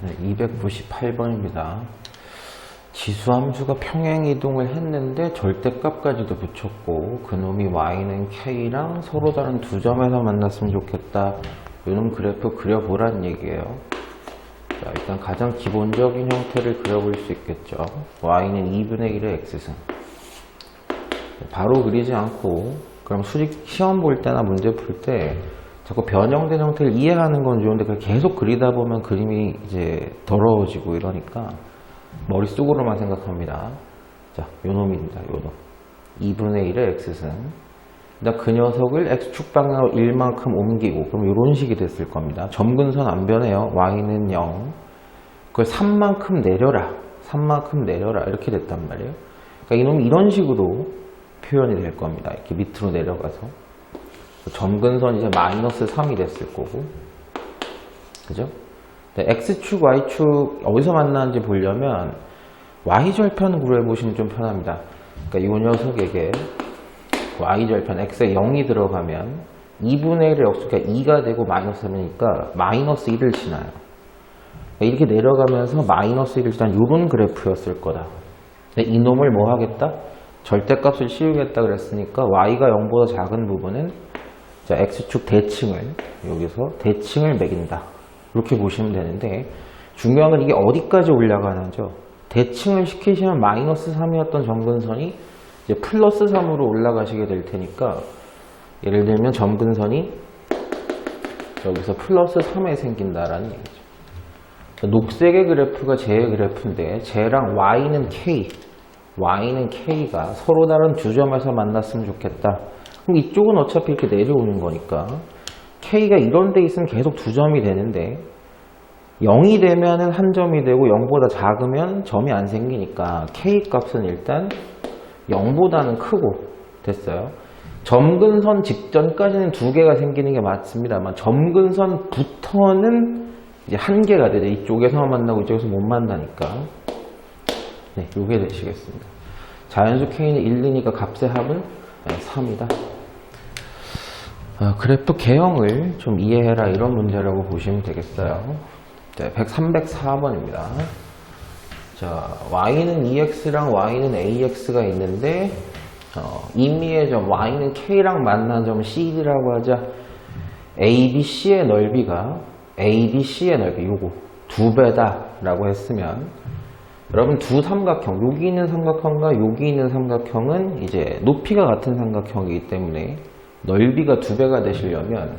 298번입니다. 지수함수가 평행이동을 했는데 절대값까지도 붙였고 그놈이 y는 k랑 서로 다른 두 점에서 만났으면 좋겠다. 이놈 그래프 그려보란 얘기예요. 자, 일단 가장 기본적인 형태를 그려볼 수 있겠죠. y는 2분의 1의 x승. 바로 그리지 않고 그럼 수직 시험 볼 때나 문제 풀 때 자꾸 변형된 형태를 이해하는 건 좋은데 그걸 계속 그리다 보면 그림이 이제 더러워지고 이러니까 머릿속으로만 생각합니다. 자, 요 놈입니다. 요 놈. 2분의 1의 x승. 일단 그 녀석을 x축 방향으로 1만큼 옮기고 그럼 이런 식이 됐을 겁니다. 점근선 안 변해요. y는 0. 그걸 3만큼 내려라. 3만큼 내려라. 이렇게 됐단 말이에요. 그러니까 이놈이 이런 식으로 표현이 될 겁니다. 이렇게 밑으로 내려가서. 점근선이 이제 마이너스 3이 됐을 거고. 그죠? x축, y축 어디서 만나는지 보려면 y절편 구해보시면 좀 편합니다. 그러니까 이 녀석에게 y절편 x에 0이 들어가면 2분의 1의 역수가 2가 되고 마이너스 3이니까 마이너스 1을 지나요. 이렇게 내려가면서 마이너스 1을 지난 이런 그래프였을 거다. 근데 이놈을 뭐 하겠다? 절대값을 씌우겠다 그랬으니까 y가 0보다 작은 부분은 자, x축 대칭을 여기서 대칭을 매긴다. 이렇게 보시면 되는데 중요한 건 이게 어디까지 올라가는죠. 대칭을 시키시면 마이너스 3이었던 점근선이 이제 플러스 3으로 올라가시게 될 테니까 예를 들면 점근선이 여기서 플러스 3에 생긴다라는 얘기죠. 녹색의 그래프가 J의 그래프인데 J랑 Y는 K, Y는 K가 서로 다른 두 점에서 만났으면 좋겠다. 그럼 이쪽은 어차피 이렇게 내려오는 거니까 K가 이런 데 있으면 계속 두 점이 되는데 0이 되면은 한 점이 되고 0보다 작으면 점이 안 생기니까 K 값은 일단 0보다는 크고 됐어요. 점근선 직전까지는 두 개가 생기는 게 맞습니다만 점근선부터는 이제 한 개가 되죠. 이쪽에서만 만나고 이쪽에서 못 만나니까. 네, 요게 되시겠습니다. 자연수 K는 1, 2니까 값의 합은 3이다. 그래프 개형을 좀 이해해라 이런 문제라고 보시면 되겠어요. 네, 304번입니다. 자, y는 2x랑 y는 ax가 있는데 임의의 점 y는 k랑 만난 점 cd라고 하자. abc의 넓이가 abc의 넓이 요거 2배다 라고 했으면 여러분 두 삼각형 여기 있는 삼각형과 여기 있는 삼각형은 이제 높이가 같은 삼각형이기 때문에 넓이가 2배가 되시려면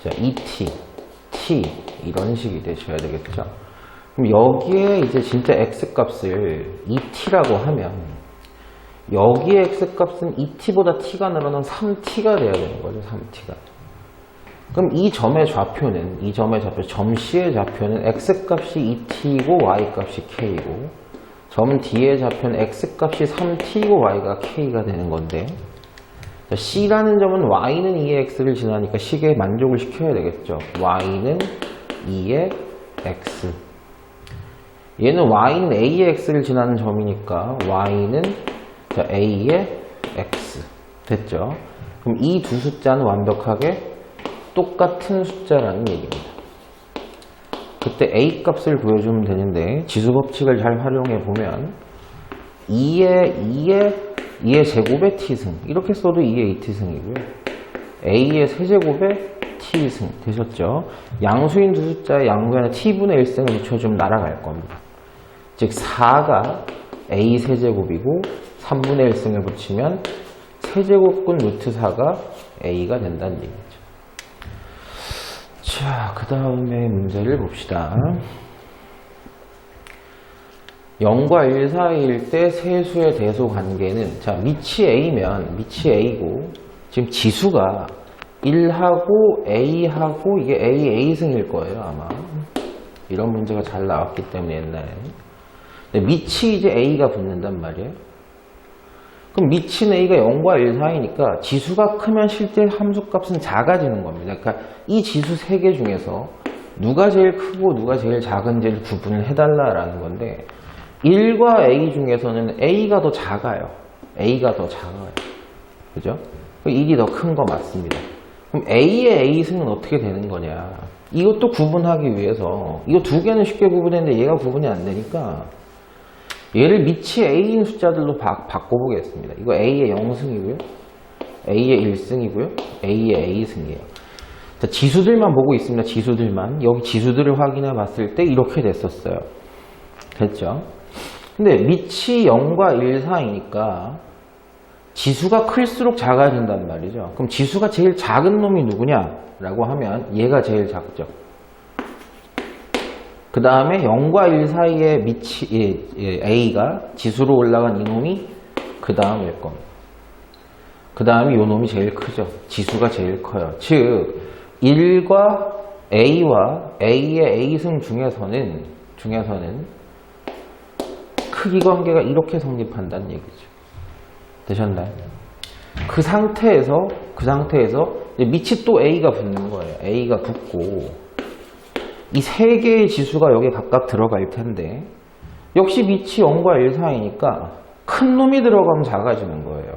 자, ET, T 이런 식이 되셔야 되겠죠. 그럼 여기에 이제 진짜 x값을 ET라고 하면 여기에 x값은 ET보다 t가 늘어난 3t가 돼야 되는 거죠. 3t가. 그럼 이 점의 좌표는 점 C의 좌표는 x값이 ET이고 y값이 k이고 점 D의 좌표는 x값이 3t이고 y가 k가 되는 건데 C라는 점은 y는 2의 x를 지나니까 식에 만족을 시켜야 되겠죠. y는 2의 x. 얘는 y는 a의 x를 지나는 점이니까 y는 a의 x. 됐죠? 그럼 이 두 숫자는 완벽하게 똑같은 숫자라는 얘기입니다. 그때 a 값을 구해주면 되는데 지수법칙을 잘 활용해 보면 2의 제곱의 t승 이렇게 써도 2의 2t승이고요. a의 세제곱의 t승 되셨죠? 양수인 두 숫자의 양변에 t분의 1승을 붙여주면 날아갈 겁니다. 즉 4가 a 세제곱이고 3분의 1승을 붙이면 세제곱근 루트 4가 a가 된다는 얘기죠. 자, 그 다음에 문제를 봅시다. 0과 1 사이일 때 세수의 대소 관계는 자, 밑이 a면 밑이 a고 지금 지수가 1하고 a하고 이게 a승일 거예요 아마. 이런 문제가 잘 나왔기 때문에 옛날에. 근데 밑이 이제 a가 붙는단 말이에요. 그럼 밑인 a가 0과 1 사이니까 지수가 크면 실제 함수값은 작아지는 겁니다. 그러니까 이 지수 3개 중에서 누가 제일 크고 누가 제일 작은지를 구분을 해달라라는 건데 1과 a 중에서는 a가 더 작아요. a가 더 작아요. 그죠? 1이 더 큰 거 맞습니다. 그럼 a의 a승은 어떻게 되는 거냐? 이것도 구분하기 위해서 이거 두 개는 쉽게 구분했는데 얘가 구분이 안 되니까 얘를 밑이 A인 숫자들로 바꿔보겠습니다. 이거 A의 0승이고요. A의 1승이고요. A의 A승이에요. 자, 지수들만 보고 있습니다. 지수들만. 여기 지수들을 확인해 봤을 때 이렇게 됐었어요. 됐죠? 근데 밑이 0과 1 사이니까 지수가 클수록 작아진단 말이죠. 그럼 지수가 제일 작은 놈이 누구냐라고 하면 얘가 제일 작죠. 그 다음에 0과 1 사이에 밑이 A가 지수로 올라간 이놈이 그 다음일 겁니다. 그 다음에 이 놈이 제일 크죠. 지수가 제일 커요. 즉 1과 A와 A의 A승 중에서는 크기 관계가 이렇게 성립한다는 얘기죠. 되셨나요? 그 상태에서 밑이 또 A가 붙는 거예요. A가 붙고 이 세 개의 지수가 여기에 각각 들어갈 텐데 역시 밑이 0과 1 사이니까 큰 놈이 들어가면 작아지는 거예요.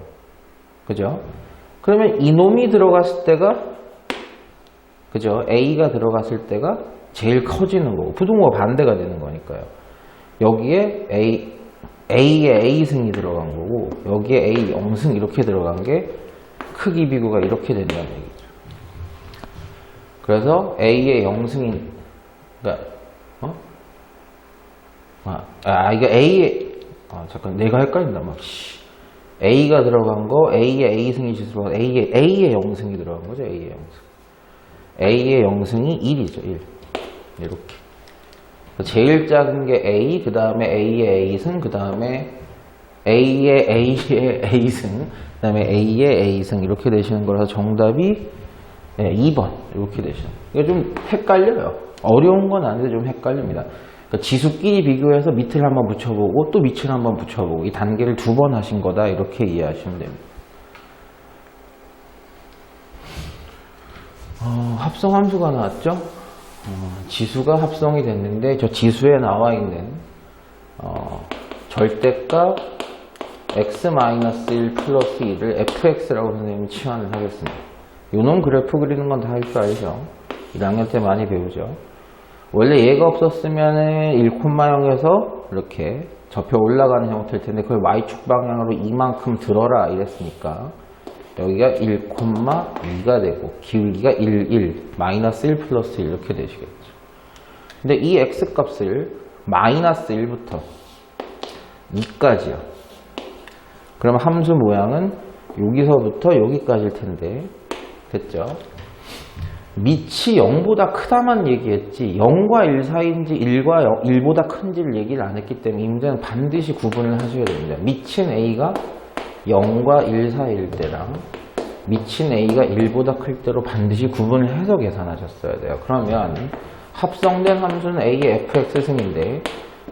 그죠? 그러면 이 놈이 들어갔을 때가 그죠? A가 들어갔을 때가 제일 커지는 거고 부등호가 반대가 되는 거니까요. 여기에 A의 A승이 들어간 거고 여기에 A 0승 이렇게 들어간 게 크기 비교가 이렇게 된다는 얘기죠. 그래서 A의 0승이 그러니까 이거 A의 잠깐 내가 헷갈린다 막 A가 들어간 거 A의 A승이 지수로 A의 0승이 들어간 거죠. A의 0승. A의 0승이 1이죠. 1. 이렇게. 제일 작은 게 A, 그 다음에 A의 A승, 그 다음에 A의 A승, 그 다음에 A의 A승 이렇게 되시는 거라서 정답이 2번 이렇게 되시는. 이거 좀 헷갈려요. 어려운 건 아닌데 좀 헷갈립니다. 그러니까 지수끼리 비교해서 밑을 한번 붙여보고 또 밑을 한번 붙여보고 이 단계를 두 번 하신 거다 이렇게 이해하시면 됩니다. 합성함수가 나왔죠? 지수가 합성이 됐는데 저 지수에 나와 있는 절대값 x-1 플러스 2를 fx라고 선생님이 치환을 하겠습니다. 요놈 그래프 그리는 건 다 할 줄 알죠? 1학년 때 많이 배우죠? 원래 얘가 없었으면 1,0에서 이렇게 접혀 올라가는 형태일 텐데 그걸 y축 방향으로 이만큼 들어라 이랬으니까 여기가 1,2가 되고 기울기가 1 마이너스 1 플러스 1 이렇게 되시겠죠. 근데 이 x값을 마이너스 1부터 2까지요. 그럼 함수 모양은 여기서부터 여기까지일 텐데 됐죠? 밑이 0보다 크다만 얘기했지 0과 1 사이인지 1과 1보다 큰지를 얘기를 안 했기 때문에 이 문제는 반드시 구분을 하셔야 됩니다. 밑인 A가 0과 1 사이일 때랑 밑인 A가 1보다 클 때로 반드시 구분을 해서 계산하셨어야 돼요. 그러면 합성된 함수는 A의 fx승인데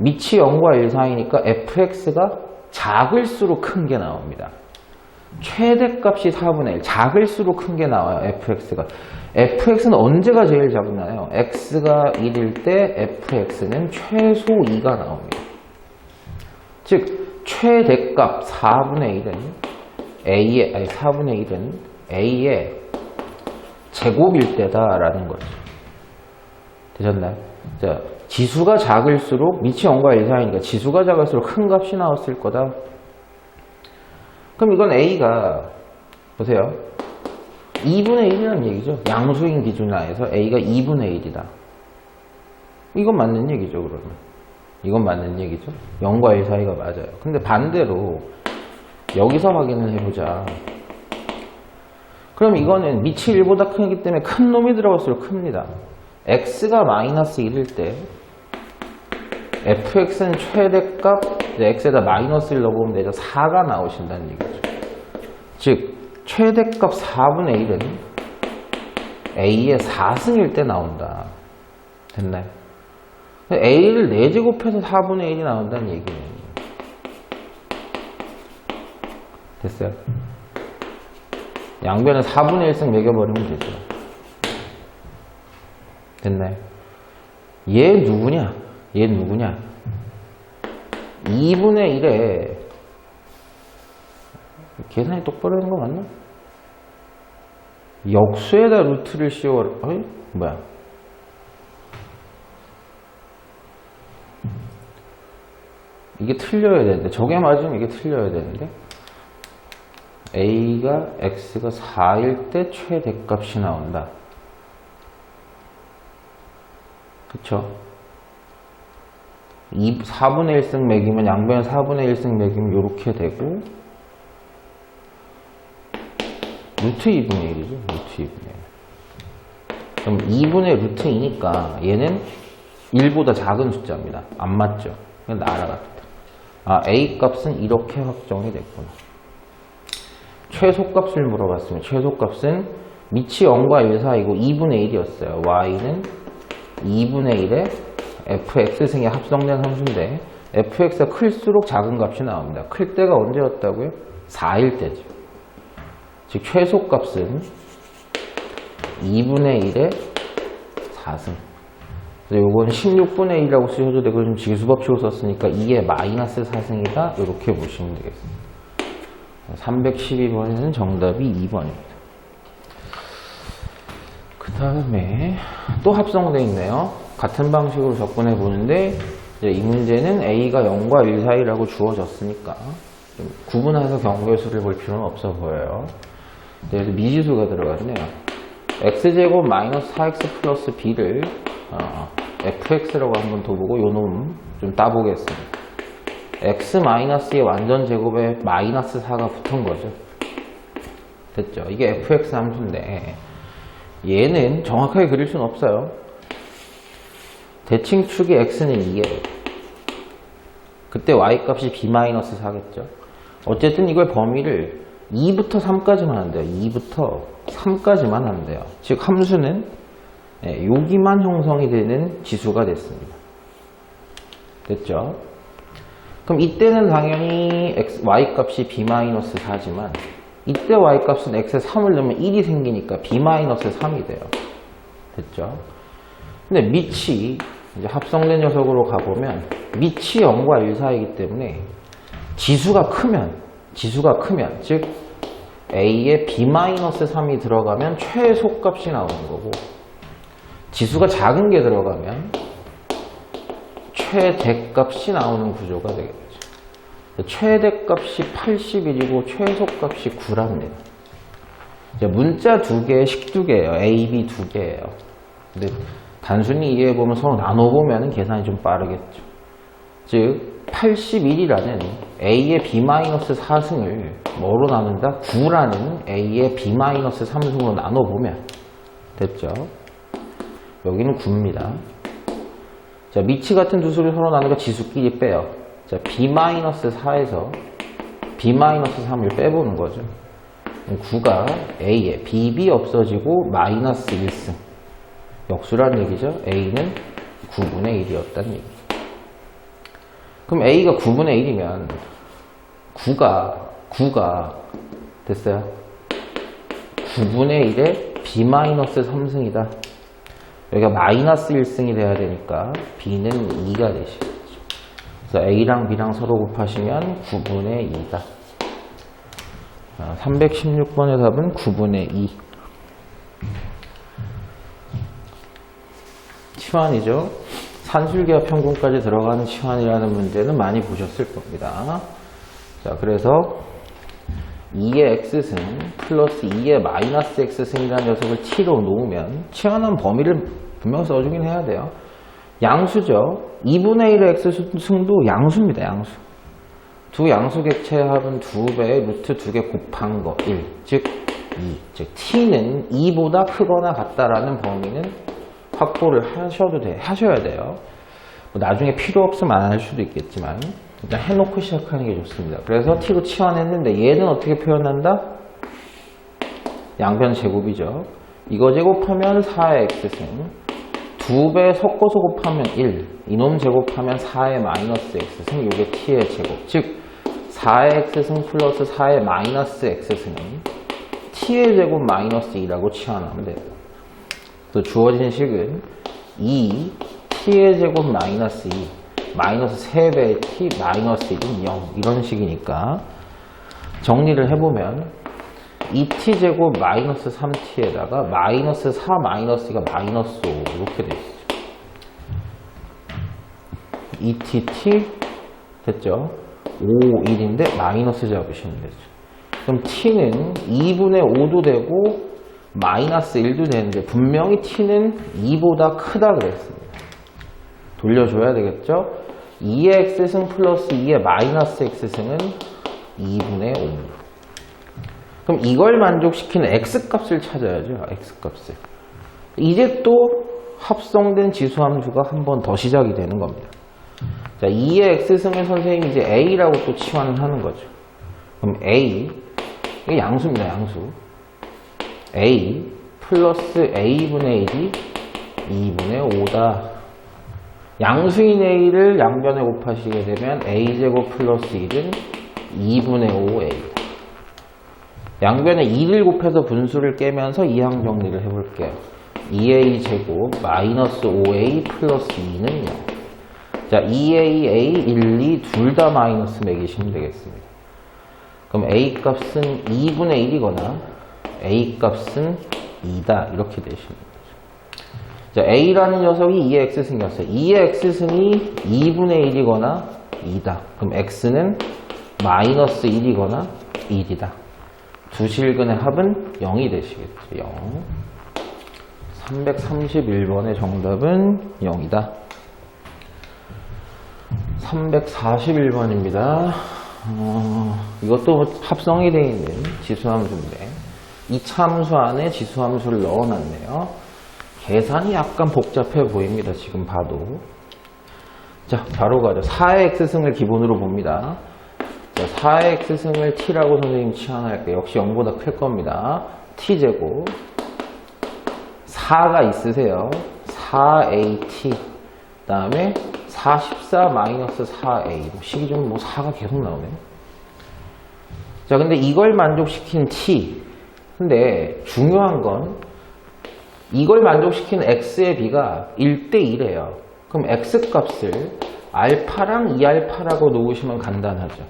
밑이 0과 1 사이니까 fx가 작을수록 큰 게 나옵니다. 최대값이 4분의 1 작을수록 큰 게 나와요. fx가 fx는 언제가 제일 작나요? x가 1일 때 fx는 최소 2가 나옵니다. 즉 최대값 4분의 1은 A의 제곱일 때다라는 거죠. 되셨나요? 자, 지수가 작을수록 밑이 0과 1 사이니까 지수가 작을수록 큰 값이 나왔을 거다. 그럼 이건 A가 보세요. 2분의 1이라는 얘기죠. 양수인 기준 하에서 A가 2분의 1이다. 이건 맞는 얘기죠, 그러면. 이건 맞는 얘기죠. 0과 1 사이가 맞아요. 근데 반대로 여기서 확인을 해보자. 그럼 이거는 밑이 1보다 크기 때문에 큰 놈이 들어갈수록 큽니다. x가 마이너스 1일 때 fx는 최대값 x에다 마이너스 1 넣어보면 되죠. 4가 나오신다는 얘기죠. 즉 최대값 4분의 1은 a의 4승일 때 나온다. 됐나요? a를 4제곱해서 4분의 1이 나온다는 얘기예요. 됐어요? 양변에 4분의 1승 매겨버리면 되죠. 됐나요? 얘 누구냐? 2분의 1에 계산이 똑바로 되는 거 맞나? 역수에다 루트를 씌워라. 뭐야? 이게 틀려야 되는데, 저게 맞으면 이게 틀려야 되는데, A가 X가 4일 때 최대값이 나온다. 그쵸? 4분의 1승 매기면, 양변 4분의 1승 매기면 요렇게 되고, 루트 2분의 1이죠. 루트 2분의 1. 그럼 2분의 루트 2니까 얘는 1보다 작은 숫자입니다. 안 맞죠? 그냥 날아갔다. 아, A 값은 이렇게 확정이 됐구나. 최소값을 물어봤으면 최소값은 밑이 0과 1 사이고 2분의 1이었어요. Y는 2분의 1에 fx승이 합성된 함수인데 fx가 클수록 작은 값이 나옵니다. 클 때가 언제였다고요? 4일 때죠. 즉 최소값은 2분의 1에 4승. 그래서 요건 16분의 1이라고 쓰셔도 되고, 좀 지수법칙으로 썼으니까 2의 마이너스 4승이다. 이렇게 보시면 되겠습니다. 312번에는 정답이 2번입니다. 그 다음에 또 합성되어 있네요. 같은 방식으로 접근해 보는데, 이제 이 문제는 A가 0과 1 사이라고 주어졌으니까 좀 구분해서 경우의 수를 볼 필요는 없어 보여요. 그래서 미지수가 들어갔네요. x제곱 마이너스 4x 플러스 b를 fx라고 한번 더 보고 요 놈 좀 따보겠습니다. x 마이너스의 완전 제곱에 마이너스 4가 붙은 거죠. 됐죠? 이게 fx 함수인데 얘는 정확하게 그릴 수는 없어요. 대칭축이 x는 2예요. 그때 y값이 b-4겠죠. 어쨌든 이걸 범위를 2부터 3까지만 한대요. 2부터 3까지만 한대요. 즉 함수는 여기만 형성이 되는 지수가 됐습니다. 됐죠? 그럼 이때는 당연히 y값이 b-4지만 이때 y값은 x에 3을 넣으면 1이 생기니까 b-3이 돼요. 됐죠? 근데 밑이 이제 합성된 녀석으로 가보면 밑이 0과 1 사이이기 때문에 지수가 크면 즉 A에 b-3이 들어가면 최소값이 나오는 거고 지수가 작은 게 들어가면 최대값이 나오는 구조가 되겠죠. 최대값이 81이고 최소값이 9랍니다. 문자 2개, 식 2개예요. A, B 2개예요. 근데 단순히 이해해보면 서로 나눠보면 계산이 좀 빠르겠죠. 즉 81이라는 A의 b-4승을 뭐로 나눈다? 9라는 A의 b-3승으로 나눠보면 됐죠? 여기는 9입니다. 자, 미치 같은 두 수를 서로 나누니까 지수끼리 빼요. 자, b-4에서 b-3을 빼보는 거죠. 9가 A에 bb 없어지고 마이너스 1승. 역수란 얘기죠. A는 9분의 1이었다는 얘기. 그럼 A가 9분의 1이면 9가 됐어요. 9분의 1에 b-3승이다. 여기가 마이너스 1승이 돼야 되니까 B는 2가 되시겠죠. 그래서 A랑 B랑 서로 곱하시면 9분의 2다. 316번의 답은 9분의 2. 치환이죠. 산술기와 평균까지 들어가는 치환이라는 문제는 많이 보셨을 겁니다. 자, 그래서 2의 x승 플러스 2의 마이너스 x승이라는 녀석을 t로 놓으면 치환한 범위를 분명 써주긴 해야 돼요. 양수죠. 2분의 1의 x승도 양수입니다. 양수. 두 양수 객체의 합은 2배의 루트 2개 곱한 거 1. 즉 2. 즉 t는 2보다 크거나 같다라는 범위는 확보를 하셔야 돼요. 나중에 필요 없으면 안 할 수도 있겠지만 일단 해놓고 시작하는 게 좋습니다. 그래서 t로 치환했는데 얘는 어떻게 표현한다? 양변 제곱이죠. 이거 제곱하면 4의 x승 2배 섞어서 곱하면 1 이놈 제곱하면 4의 마이너스 x승 요게 t의 제곱 즉 4의 x승 플러스 4의 마이너스 x승은 t의 제곱 마이너스 2라고 치환하면 돼요. 또 주어진 식은 2 t의 제곱 마이너스 2 마이너스 3배의 t 마이너스 1은 0 이런 식이니까 정리를 해보면 2t 제곱 마이너스 3t에다가 마이너스 4 마이너스 2가 마이너스 5 이렇게 되어 있죠. 2tt 됐죠? 5, 1인데 마이너스 잡으시면 되죠. 그럼 t는 2분의 5도 되고 마이너스 1도 되는데 분명히 t는 2보다 크다 그랬습니다. 돌려줘야 되겠죠? 2의 x승 플러스 2의 마이너스 x승은 2분의 5. 그럼 이걸 만족시키는 x값을 찾아야죠. x값을. 이제 또 합성된 지수함수가 한 번 더 시작이 되는 겁니다. 자, 2의 x승을 선생님이 이제 a라고 또 치환을 하는 거죠. 그럼 a, 이게 양수입니다. 양수. a 플러스 a분의 1이 2분의 5다. 양수인 a를 양변에 곱하시게 되면 a제곱 플러스 1은 2분의 5a. 양변에 2를 곱해서 분수를 깨면서 이항 정리를 해볼게요. 2a 제곱 마이너스 5a 플러스 2는 0. 자, 2a, a, 1, 2 둘 다 마이너스 매기시면 되겠습니다. 그럼 a 값은 2분의 1이거나 a 값은 2다 이렇게 되시면 되죠. 자, a라는 녀석이 2의 x승이었어요. 2의 x승이 2분의 1이거나 2다. 그럼 x는 마이너스 1이거나 1이다. 두 실근의 합은 0이 되시겠죠. 0. 331번의 정답은 0이다. 341번입니다. 이것도 합성이 되어 있는 지수함수인데 이차 함수 안에 지수함수를 넣어놨네요. 계산이 약간 복잡해 보입니다. 지금 봐도. 자, 바로 가죠. 4의 x승을 기본으로 봅니다. 자, 4의 x승을 t라고 선생님 치환할게요. 역시 0보다 클 겁니다. t제곱 4가 있으세요. 4at 그 다음에 44 마이너스 4a 식이 좀 뭐 4가 계속 나오네. 자, 근데 이걸 만족시킨 t. 근데 중요한 건 이걸 만족시키는 x의 비가 1대1이에요. 그럼 x 값을 알파랑 2알파라고 놓으시면 간단하죠.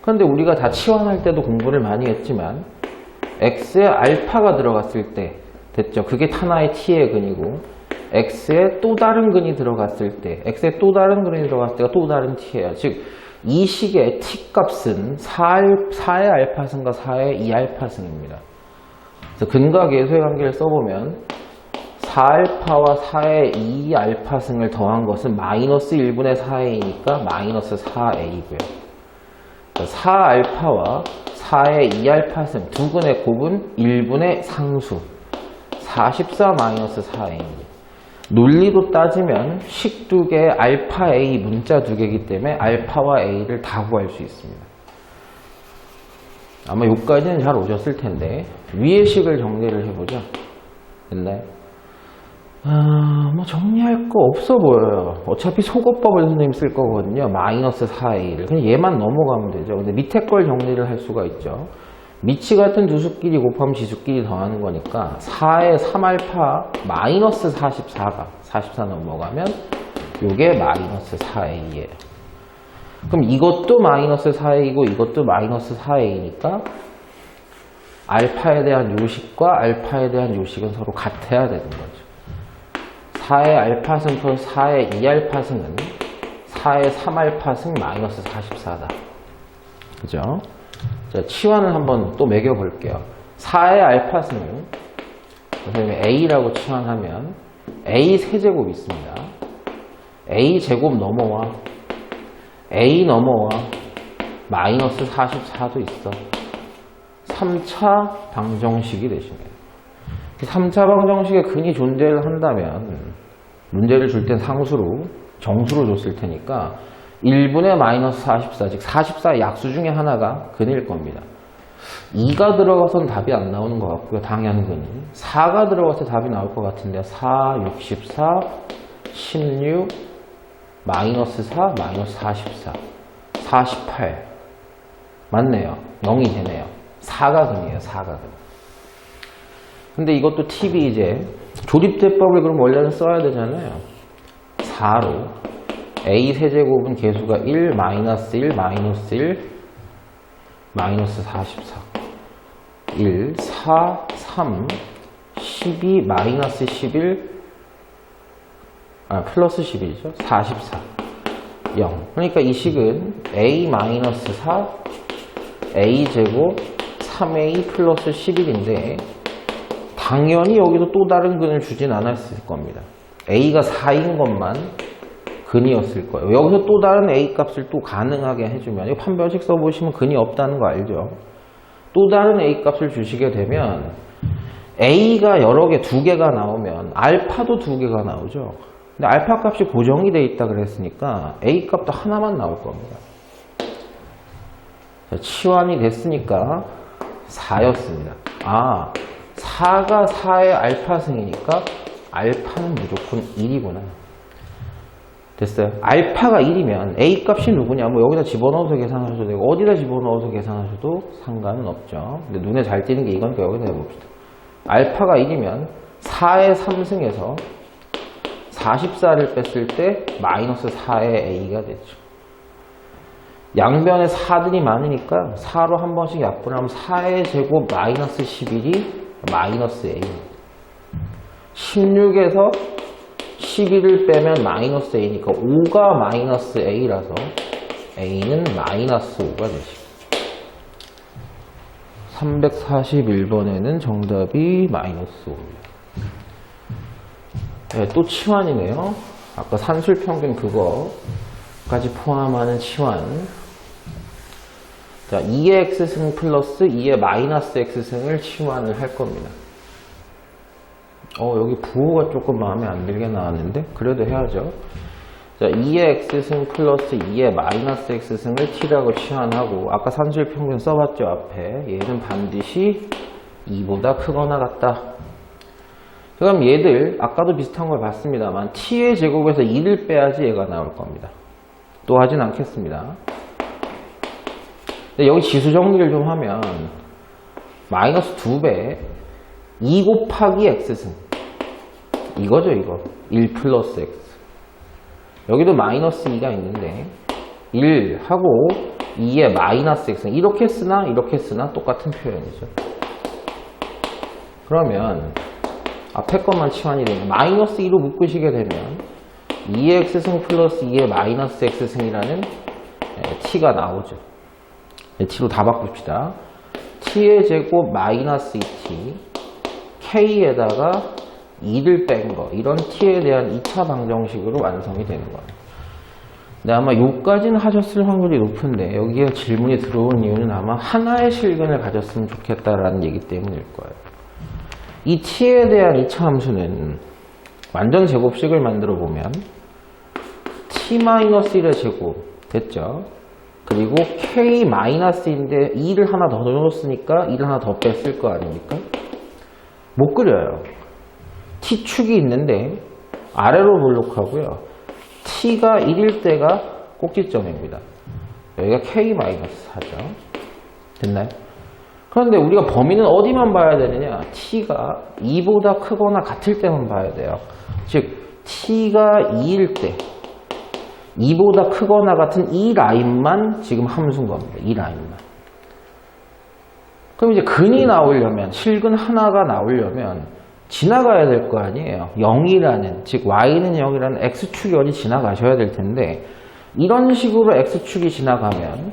그런데 우리가 다 치환할 때도 공부를 많이 했지만 x에 알파가 들어갔을 때 됐죠. 그게 하나의 t의 근이고 x에 또 다른 근이 들어갔을 때 x에 또 다른 근이 들어갔을 때가 또 다른 t예요. 즉 이 식의 t값은 4의 알파승과 4의 2알파승입니다. 그래서 근과 계수의 관계를 써보면 4알파와 4의 2알파승을 더한 것은 마이너스 1분의 4a니까 마이너스 4a고요. 4알파와 4의 2알파승 두 근의 곱은 1분의 상수 44 마이너스 4a입니다. 논리로 따지면 식 두 개 알파 a 문자 두 개이기 때문에 알파와 a를 다 구할 수 있습니다. 아마 여기까지는 잘 오셨을 텐데 위의 식을 정리를 해보죠. 됐나요? 뭐 정리할 거 없어 보여요. 어차피 속어법을 선생님 쓸 거거든요. 마이너스 4a를. 그냥 얘만 넘어가면 되죠. 근데 밑에 걸 정리를 할 수가 있죠. 미치 같은 두 수끼리 곱하면 지수끼리 더하는 거니까 4의 3알파 마이너스 44가 44 넘어가면 요게 마이너스 4a예요. 그럼 이것도 마이너스 4a이고 이것도 마이너스 4a니까 알파에 대한 요식과 알파에 대한 요식은 서로 같아야 되는 거죠. 4의 알파승 플러스 4의 2알파승은 4의 3알파승 마이너스 44다. 그죠? 자, 치환을 한번 또 매겨볼게요. 4의 알파승을 선생님이 a라고 치환하면 a 세제곱 있습니다. a 제곱 넘어와 a 넘어와 마이너스 44도 있어. 3차 방정식이 되시네요. 3차 방정식에 근이 존재를 한다면 문제를 줄 땐 상수로 정수로 줬을 테니까 1분의 마이너스 44, 즉 44의 약수 중에 하나가 근일 겁니다. 2가 들어가서는 답이 안 나오는 것 같고요. 당연근이. 4가 들어가서 답이 나올 것 같은데요. 4, 64, 16, 마이너스 4, 마이너스 44, 48. 맞네요. 0이 되네요. 4가 근이에요. 4가 근. 근데 이것도 팁이 이제 조립대법을 그럼 원래는 써야 되잖아요. 4로 a 세제곱은 개수가 1, 마이너스 1, 마이너스 1, 마이너스 44. 1, 4, 3, 12, 마이너스 11, 플러스 11이죠. 44. 0. 그러니까 이 식은 a-4 a제곱 3a 플러스 11인데 당연히 여기도 또 다른 근을 주진 않았을 겁니다. a가 4인 것만 근이었을 거예요. 여기서 또 다른 a 값을 또 가능하게 해주면, 이 판별식 써보시면 근이 없다는 거 알죠? 또 다른 a 값을 주시게 되면 a가 여러 개, 두 개가 나오면 알파도 두 개가 나오죠. 근데 알파 값이 고정이 돼 있다 그랬으니까 a 값도 하나만 나올 겁니다. 자, 치환이 됐으니까 4였습니다. 아, 4가 4의 알파승이니까 알파는 무조건 1이구나. 됐어요? 알파가 1이면 a 값이 누구냐? 뭐 여기다 집어넣어서 계산하셔도 되고 어디다 집어넣어서 계산하셔도 상관은 없죠. 근데 눈에 잘 띄는 게 이거니까 여기다 해봅시다. 알파가 1이면 4의 3승에서 44를 뺐을 때 마이너스 4의 a가 되죠. 양변에 4들이 많으니까 4로 한 번씩 약분하면 4의 제곱 마이너스 11이 마이너스 a. 16에서 11을 빼면 마이너스 a니까 5가 마이너스 a라서 a는 마이너스 5가 되죠. 341번에는 정답이 마이너스 5입니다. 네, 또 치환이네요. 아까 산술평균 그거까지 포함하는 치환. 자, 2의 x승 플러스 2의 마이너스 x승을 치환을 할 겁니다. 여기 부호가 조금 마음에 안 들게 나왔는데 그래도 해야죠. 자, 2의 x승 플러스 2의 마이너스 x승을 t라고 치환하고, 아까 산술평균 써봤죠 앞에. 얘는 반드시 2보다 크거나 같다. 그럼 얘들 아까도 비슷한 걸 봤습니다만 t의 제곱에서 2를 빼야지 얘가 나올 겁니다. 또 하진 않겠습니다. 근데 여기 지수 정리를 좀 하면 마이너스 2배 2 곱하기 x승 이거죠. 이거 1 플러스 x. 여기도 마이너스 2가 있는데 1하고 2의 마이너스 x승 이렇게 쓰나 똑같은 표현이죠. 그러면 앞에 것만 치환이 되면 마이너스 2로 묶으시게 되면 2의 x승 플러스 2의 마이너스 x승이라는 t가 나오죠. t로 다 바꿉시다. t의 제곱 마이너스 2t k에다가 2를 뺀 거, 이런 t에 대한 2차 방정식으로 완성이 되는 거예요. 근데 아마 요까지는 하셨을 확률이 높은데 여기에 질문이 들어온 이유는 아마 하나의 실근을 가졌으면 좋겠다라는 얘기 때문일 거예요. 이 t에 대한 2차 함수는 완전 제곱식을 만들어 보면 t-1의 제곱 됐죠? 그리고 k-인데 2를 하나 더 넣었으니까 2를 하나 더 뺐을 거 아닙니까? 못 그려요. t축이 있는데 아래로 볼록하고요. t가 1일 때가 꼭지점입니다. 여기가 k-4죠. 됐나요? 그런데 우리가 범위는 어디만 봐야 되느냐? t가 2보다 크거나 같을 때만 봐야 돼요. 즉 t가 2일 때 2보다 크거나 같은 이 라인만 지금 함수인 겁니다. 이 라인만. 그럼 이제 근이 나오려면, 실근 하나가 나오려면 지나가야 될 거 아니에요. 0이라는, 즉 y는 0이라는 x축이 어디 지나가셔야 될 텐데 이런 식으로 x축이 지나가면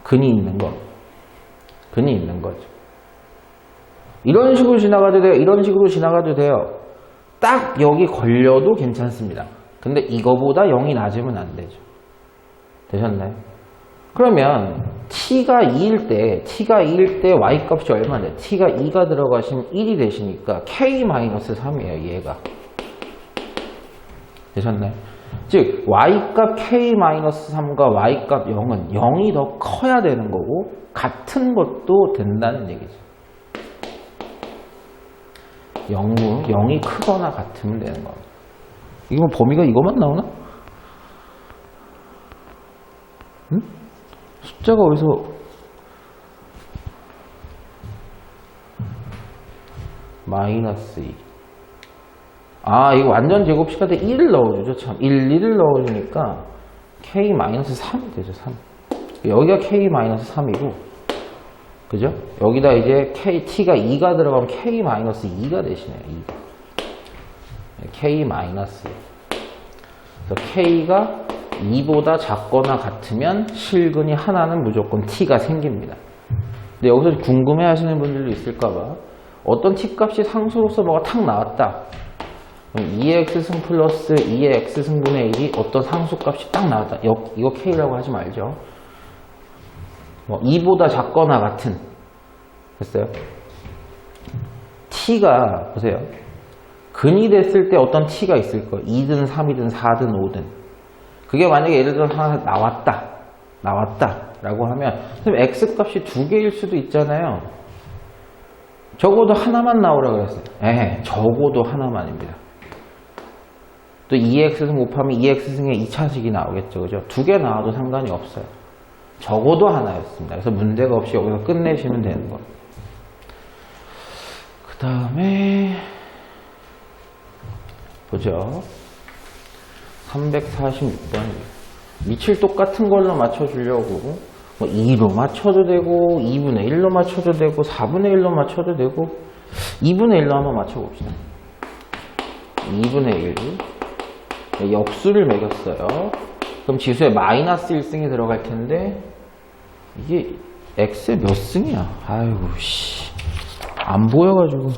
근이 있는 거. 근이 있는 거죠. 이런 식으로 지나가도 돼요. 이런 식으로 지나가도 돼요. 딱 여기 걸려도 괜찮습니다. 근데 이거보다 0이 낮으면 안 되죠. 되셨나요? 그러면 t가 2일 때 y값이 얼마냐? t가 2가 들어가시면 1이 되시니까 k-3이에요. 얘가. 되셨나요? 즉 y값 k-3과 y값 0은 0이 더 커야 되는 거고 같은 것도 된다는 얘기죠. 0이 크거나 같으면 되는 겁니다. 이거 범위가 이거만 나오나? 응? 숫자가 어디서 마이너스 2. 아, 이거 완전 제곱식할 때 1을 넣어주죠. 참 1을 넣어주니까 k-3이 되죠. 3. 여기가 k-3이고 그죠? 여기다 이제 t가 2가 들어가면 k-2가 되시네요. 2가. k-2. 그래서 k가 2보다 작거나 같으면 실근이 하나는 무조건 t가 생깁니다. 근데 여기서 궁금해 하시는 분들도 있을까봐 어떤 t 값이 상수로서 뭐가 탁 나왔다. 2의 x승 플러스 2의 x승분의 1이 어떤 상수값이 딱 나왔다. 이거 k라고 하지 말죠. 2보다 작거나 같은. 됐어요? t가 보세요. 근이 됐을 때 어떤 t가 있을 거예요. 2든 3이든 4든 5든. 그게 만약에 예를 들어서 하나 나왔다 라고 하면 선생님 x 값이 두 개일 수도 있잖아요. 적어도 하나만 나오라 그랬어요. 적어도 하나만입니다. 또 2x승 곱하면 2x승의 2차식이 나오겠죠. 그죠? 두 개 나와도 상관이 없어요. 적어도 하나였습니다. 그래서 문제가 없이 여기서 끝내시면 되는 거예요. 그 다음에 보죠. 346번. 밑을 똑같은 걸로 맞춰주려고 2로 맞춰도 되고 2분의 1로 맞춰도 되고 4분의 1로 맞춰도 되고 2분의 1로 한번 맞춰봅시다. 2분의 1 역수를 매겼어요. 그럼 지수에 마이너스 1승이 들어갈 텐데 이게 x의 몇 승이야? 아이고 씨, 안 보여가지고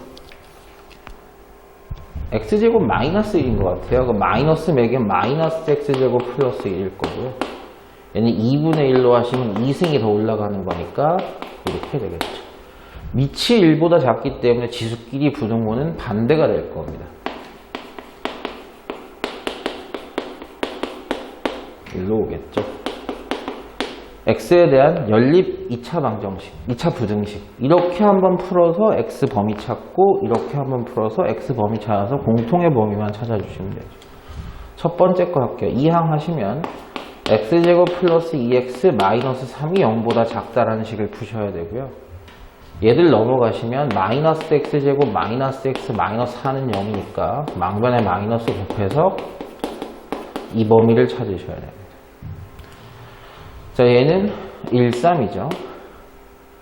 x제곱 마이너스 1인 것 같아요. 그럼 마이너스 매기면 마이너스 x제곱 플러스 1일 거고요. 얘는 2분의 1로 하시면 2승이 더 올라가는 거니까 이렇게 되겠죠. 밑이 1보다 작기 때문에 지수끼리 부등호는 반대가 될 겁니다. 1로 오겠죠. x에 대한 연립 2차 방정식, 2차 부등식 이렇게 한번 풀어서 x 범위 찾고 이렇게 한번 풀어서 x 범위 찾아서 공통의 범위만 찾아주시면 되죠. 첫 번째 거 할게요. 2항 하시면 x제곱 플러스 2x 마이너스 3이 0보다 작다라는 식을 푸셔야 되고요. 얘들 넘어가시면 마이너스 x제곱 마이너스 x 마이너스 4는 0이니까 망변에 마이너스 곱해서 이 범위를 찾으셔야 됩니다. 자, 얘는 1, 3이죠.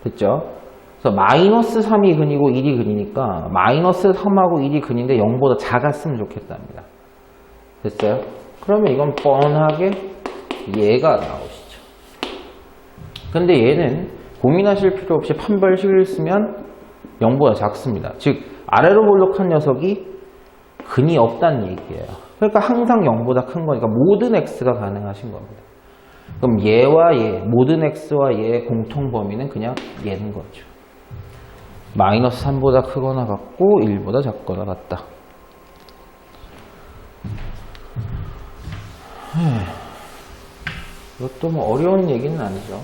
됐죠? 그래서 마이너스 3이 근이고 1이 근이니까 마이너스 3하고 1이 근인데 0보다 작았으면 좋겠답니다. 됐어요? 그러면 이건 뻔하게 얘가 나오시죠. 근데 얘는 고민하실 필요 없이 판별식을 쓰면 0보다 작습니다. 즉 아래로 볼록한 녀석이 근이 없다는 얘기예요. 그러니까 항상 0보다 큰 거니까 모든 x가 가능하신 겁니다. 그럼 얘와 얘, 모든 x와 얘의 공통 범위는 그냥 얘는 거죠. 마이너스 3보다 크거나 같고 1보다 작거나 같다. 이것도 뭐 어려운 얘기는 아니죠.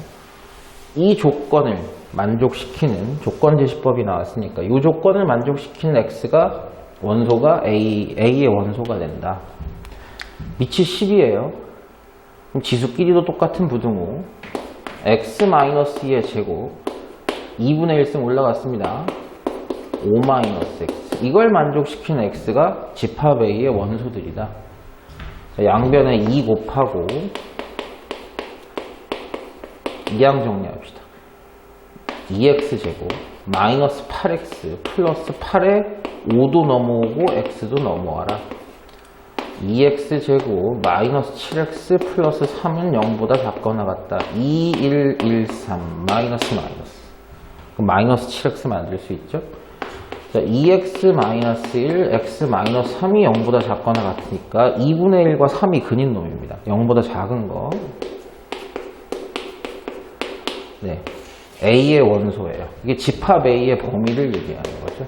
이 조건을 만족시키는 조건제시법이 나왔으니까 이 조건을 만족시키는 x가 원소가 A의 원소가 된다. 밑이 10이에요. 그럼 지수끼리도 똑같은 부등호 x-2의 제곱 2분의 1승 올라갔습니다. 5-x 이걸 만족시키는 x가 집합 A의 원소들이다. 자, 양변에 2 곱하고 2항 정리합시다. 2x제곱 마이너스 8x 플러스 8에 5도 넘어오고 x도 넘어와라. 2x제곱 마이너스 7x 플러스 3은 0보다 작거나 같다. 2, 1, 1, 3 마이너스 마이너스. 그럼 마이너스 7x 만들 수 있죠. 자, 2x 마이너스 1, x 마이너스 3이 0보다 작거나 같으니까 2분의 1과 3이 근인 놈입니다. 0보다 작은 거. 네, A의 원소예요. 이게 집합 A의 범위를 얘기하는 거죠.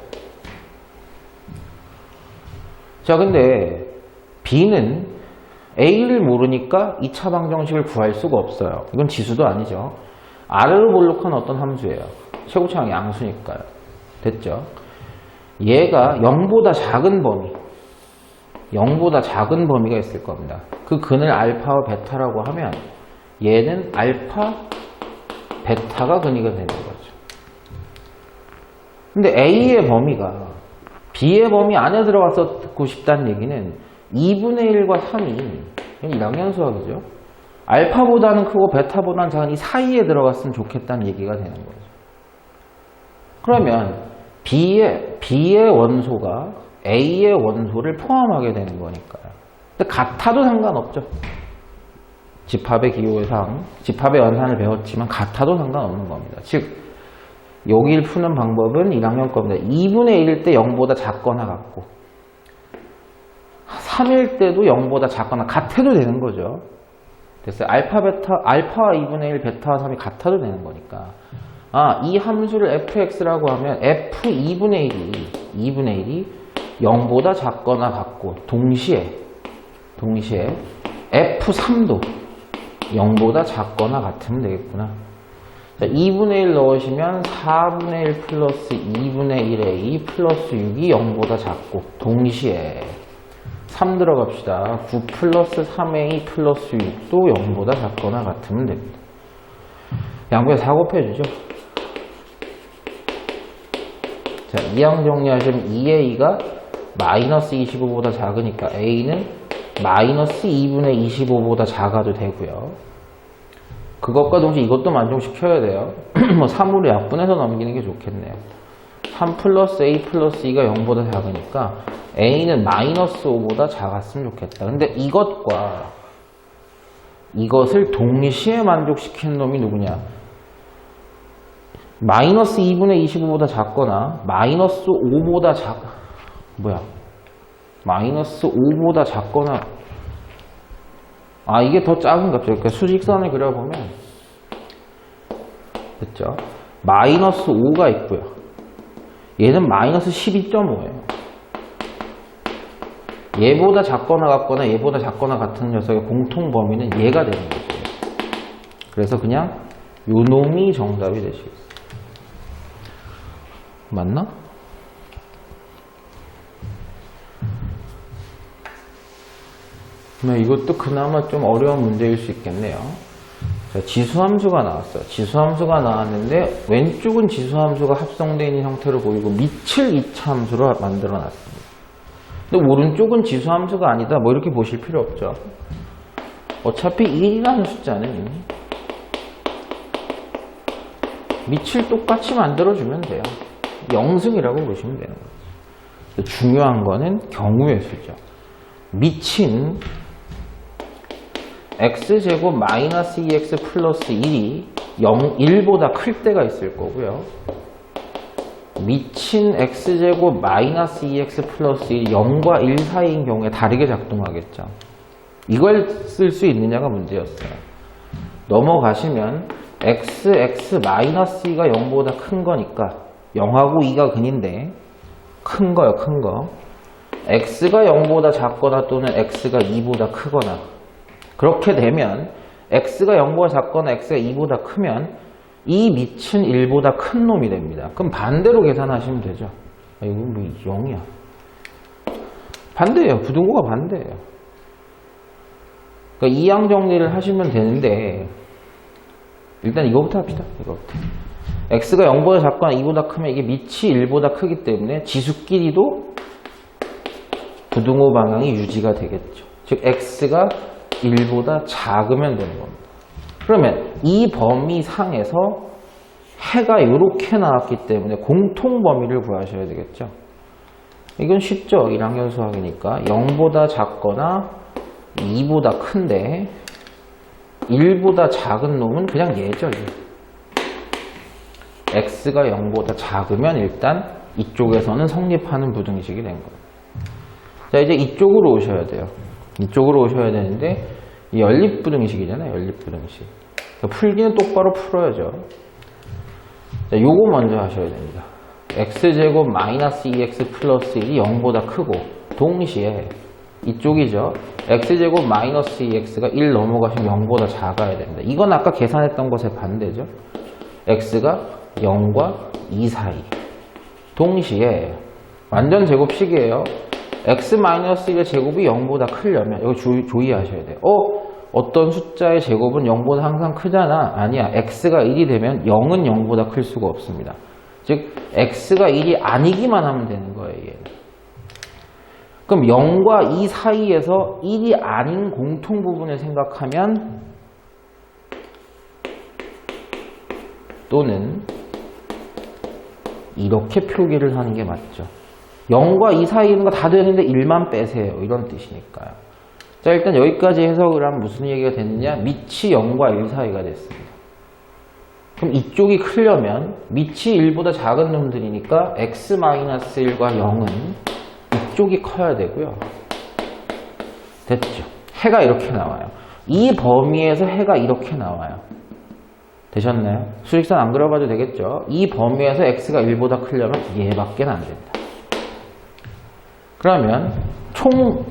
자, 근데 B는 A를 모르니까 2차 방정식을 구할 수가 없어요. 이건 지수도 아니죠. 아래로 볼록한 어떤 함수예요. 최고차항 양수니까요. 됐죠? 얘가 0보다 작은 범위, 0보다 작은 범위가 있을 겁니다. 그 근을 알파와 베타라고 하면 얘는 알파, 베타가 근이가 되는 거죠. 근데 A의 범위가 B의 범위 안에 들어가서 듣고 싶다는 얘기는 2분의 1과 3이 양변수학이죠. 알파보다는 크고 베타보다는 작은 이 사이에 들어갔으면 좋겠다는 얘기가 되는 거죠. 그러면 B의 원소가 A의 원소를 포함하게 되는 거니까요. 근데 같아도 상관없죠. 집합의 기호상, 집합의 연산을 배웠지만 같아도 상관없는 겁니다. 즉 여기를 푸는 방법은 1학년 겁니다. 2분의 1일 때 0보다 작거나 같고 3일 때도 0보다 작거나 같아도 되는 거죠. 됐어요. 알파와 2분의 1, 베타와 3이 같아도 되는 거니까. 이 함수를 fx라고 하면 f2분의 1이 0보다 작거나 같고 동시에 f3도 0보다 작거나 같으면 되겠구나. 자, 2분의 1 넣으시면 4분의 1 플러스 2분의 1a 플러스 6이 0보다 작고 동시에 3 들어갑시다. 9 플러스 3a 플러스 6도 0보다 작거나 같으면 됩니다. 양변 4 곱해주죠. 자, 이항 정리하시면 2a가 마이너스 25보다 작으니까 a는 마이너스 2분의 25보다 작아도 되고요. 그것과 동시에 이것도 만족시켜야 돼요. 뭐 3으로 약분해서 넘기는 게 좋겠네요. 3 플러스 a 플러스 2가 0보다 작으니까 a는 마이너스 5보다 작았으면 좋겠다. 근데 이것과 이것을 동시에 만족시키는 놈이 누구냐? 마이너스 2분의 25보다 작거나 마이너스 5보다 마이너스 5보다 작거나 이게 더 작은 값이죠. 그러니까 수직선을 그려보면 됐죠? 마이너스 5가 있고요. 얘는 마이너스 12.5예요. 얘보다 작거나 같거나 얘보다 작거나 같은 녀석의 공통 범위는 얘가 되는 거죠. 그래서 그냥 요 놈이 정답이 되시겠어요. 맞나? 이것도 그나마 좀 어려운 문제일 수 있겠네요. 자, 지수함수가 나왔어요. 지수함수가 나왔는데 왼쪽은 지수함수가 합성되어 있는 형태로 보이고 밑을 2차 함수로 만들어 놨습니다. 근데 오른쪽은 지수함수가 아니다. 뭐 이렇게 보실 필요 없죠. 어차피 1이라는 숫자는 밑을 똑같이 만들어주면 돼요. 영승이라고 보시면 되는 거죠. 중요한 거는 경우의 수죠. 밑인 x제곱 마이너스 2x 플러스 1이 1보다 클 때가 있을 거고요. 밑인 x제곱 마이너스 2x 플러스 1이 0과 1 사이인 경우에 다르게 작동하겠죠. 이걸 쓸 수 있느냐가 문제였어요. 넘어가시면 x 마이너스 2가 0보다 큰 거니까 0하고 2가 근인데 큰 거요, 큰 거. x가 0보다 작거나 또는 x가 2보다 크거나 그렇게 되면 x가 0보다 작거나 x가 2보다 크면 이 밑은 1보다 큰 놈이 됩니다. 그럼 반대로 계산하시면 되죠. 이거 뭐 0이야. 반대예요. 부등호가 반대예요. 그러니까 이항 정리를 하시면 되는데 일단 이거부터 합시다. 이거부터. x가 0보다 작거나 2보다 크면 이게 밑이 1보다 크기 때문에 지수끼리도 부등호 방향이 유지가 되겠죠. 즉 x가 1보다 작으면 되는 겁니다. 그러면 이 범위 상에서 해가 이렇게 나왔기 때문에 공통 범위를 구하셔야 되겠죠. 이건 쉽죠. 1학년 수학이니까 0보다 작거나 2보다 큰데 1보다 작은 놈은 그냥 얘죠. x가 0보다 작으면 일단 이쪽에서는 성립하는 부등식이 된 거예요. 자, 이제 이쪽으로 오셔야 돼요. 이쪽으로 오셔야 되는데 연립부등식이잖아요. 연립부등식. 그러니까 풀기는 똑바로 풀어야죠. 자, 요거 먼저 하셔야 됩니다. x제곱 마이너스 2x 플러스 1이 0보다 크고 동시에 이쪽이죠. x제곱 마이너스 2x가 1 넘어가시면 0보다 작아야 됩니다. 이건 아까 계산했던 것의 반대죠. x가 0과 2 사이. 동시에 완전 제곱식이에요. x-1의 제곱이 0보다 크려면 이거 주의하셔야 돼요. 어떤 숫자의 제곱은 0보다 항상 크잖아. 아니야. x가 1이 되면 0은 0보다 클 수가 없습니다. 즉 x가 1이 아니기만 하면 되는 거예요. 얘는. 그럼 0과 2 사이에서 1이 아닌 공통 부분을 생각하면 또는 이렇게 표기를 하는 게 맞죠. 0과 2 사이에 있는 거 다 되는데 1만 빼세요. 이런 뜻이니까요. 자, 일단 여기까지 해석을 하면 무슨 얘기가 됐느냐? 밑이 0과 1 사이가 됐습니다. 그럼 이쪽이 크려면 밑이 1보다 작은 놈들이니까 x-1과 0은 이쪽이 커야 되고요. 됐죠? 해가 이렇게 나와요. 이 범위에서 해가 이렇게 나와요. 되셨나요? 수직선 안 그려봐도 되겠죠? 이 범위에서 x가 1보다 크려면 얘밖에 안 된다. 그러면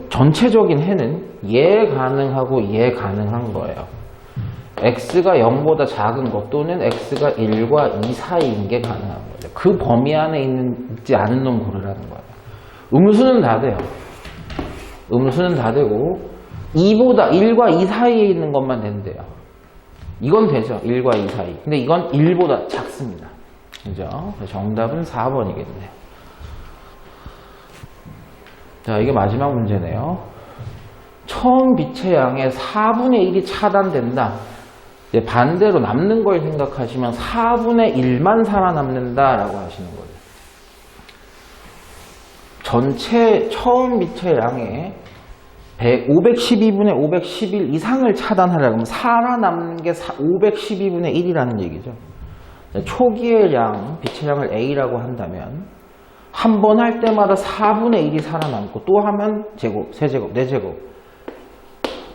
전체적인 해는 얘 가능하고 얘 가능한 거예요. x가 0보다 작은 것 또는 x가 1과 2 사이인 게 가능한 거죠. 그 범위 안에 있지 않은 놈 고르라는 거예요. 음수는 다 돼요. 음수는 다 되고 1과 2 사이에 있는 것만 된대요. 이건 되죠. 1과 2 사이. 근데 이건 1보다 작습니다. 그죠? 정답은 4번이겠네요. 자, 이게 마지막 문제네요. 처음 빛의 양의 4분의 1이 차단된다. 이제 반대로 남는 걸 생각하시면 4분의 1만 살아남는다라고 하시는 거예요. 전체 처음 빛의 양의 512분의 511 이상을 차단하라 그러면 살아남는 게 512분의 1이라는 얘기죠. 초기의 양, 빛의 양을 A라고 한다면 한 번 할 때마다 4분의 1이 살아남고 또 하면 제곱, 세제곱, 네제곱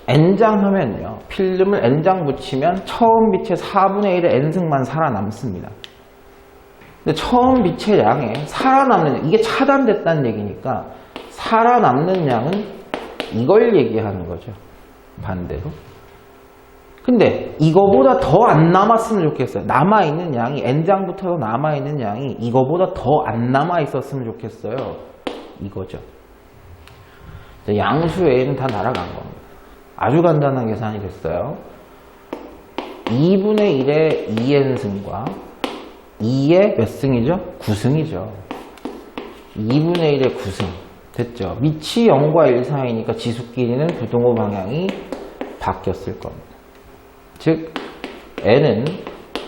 N장 하면요. 필름을 N장 붙이면 처음 빛의 4분의 1의 N승만 살아남습니다. 근데 처음 빛의 양에 살아남는, 이게 차단됐다는 얘기니까 살아남는 양은 이걸 얘기하는 거죠. 반대로. 근데 이거보다 더 안 남았으면 좋겠어요. 남아있는 양이, N장 붙어서 남아있는 양이 이거보다 더 안 남아있었으면 좋겠어요. 이거죠. 양수 A는 다 날아간 겁니다. 아주 간단한 계산이 됐어요. 2분의 1의 2n승과 2의 몇 승이죠? 9승이죠. 2분의 1의 9승. 됐죠? 밑이 0과 1 사이니까 지수끼리는 부등호 방향이 바뀌었을 겁니다. 즉 n은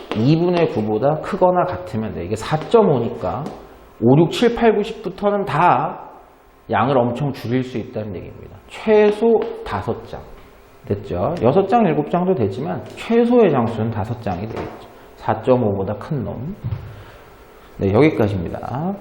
2분의 9보다 크거나 같으면 돼. 이게 4.5니까 5, 6, 7, 8, 9, 10부터는 다 양을 엄청 줄일 수 있다는 얘기입니다. 최소 5장. 됐죠? 6장, 7장도 되지만 최소의 장수는 5장이 되겠죠. 4.5보다 큰 놈. 네, 여기까지입니다.